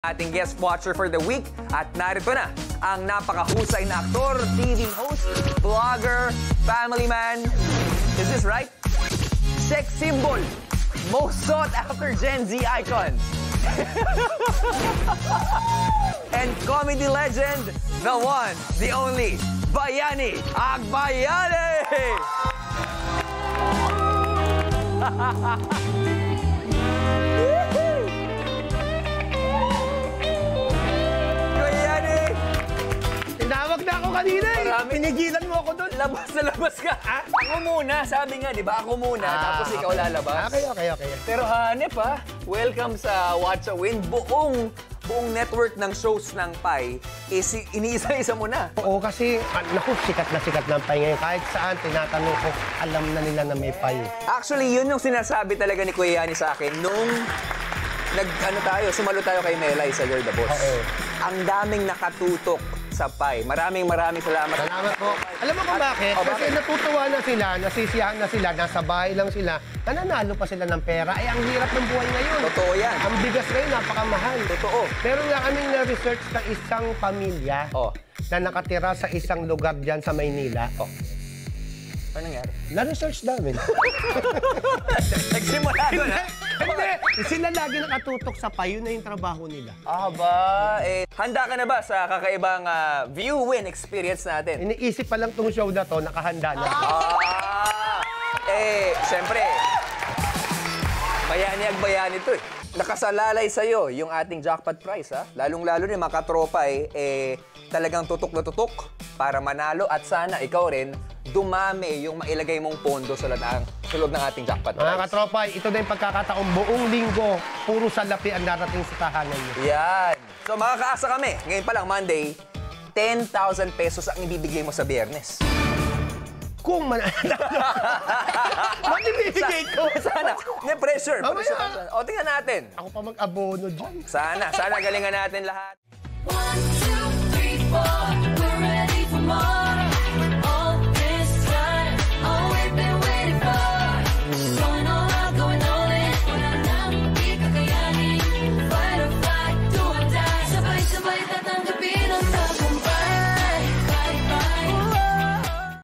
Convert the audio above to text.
Ating guest watcher for the week at narito na ang napakahusay na aktor, TV host, vlogger, family man. Is this right? Sex symbol, most sought after Gen Z icon. And comedy legend, the one, the only, Bayani Agbayani! Tinawag na ako kanina eh. Pinigilan mo ako doon. Labas na labas ka. Ako muna, sabi nga, di ba? Ako muna, tapos ikaw lalabas. Okay. Pero hanep welcome sa Watch a Win. Buong network ng shows ng Pai, iniisa-isa mo na. Oo, kasi, naku, sikat na ng Pai ngayon. Kahit saan, tinatanong ko, alam na nila na may Pai. Actually, yun yung sinasabi talaga ni Kuya Yani sa akin nung sumalo tayo kay Melay sa You're the Boss. Oo. Ang daming nakatutok sa Pai. Maraming salamat. Salamat po. Alam mo kung bakit? Kasi natutuwa na sila, nasisiyahan na sila, nasa bahay lang sila, nananalo pa sila ng pera. Ay, ang hirap ng buhay ngayon. Totoo yan. Ang bigas ngayon, napakamahal. Totoo. Meron nga kaming na-research na isang pamilya na nakatira sa isang lugar dyan sa Maynila. Ano nangyari? Na-research namin. Nagsimula doon, ha? Hindi! Sila lagi nakatutok sa payo na yung trabaho nila. Handa ka na ba sa kakaibang view-win experience natin? Iniisip pa lang tong show na to, nakahanda na. Siyempre, Bayani Agbayani to eh. Nakasalalay sa'yo yung ating jackpot prize, ha? Lalong-lalo na mga katropa talagang tutok na tutok para manalo at sana ikaw rin dumami yung mailagay mong pondo sa loob ng ating jackpot prize. Mga katropa, ito na yung pagkakataong buong linggo, puro salapi ang darating sa tahanan niyo. Yan. So makakaasa kami, ngayon pa lang Monday, 10,000 pesos ang ibibigay mo sa Biyernes. Kung Bakit ibibigay ko? Sana. May pressure. Mamaya. O, tingnan natin. Ako pa mag-abono dyan. Sana galingan natin lahat.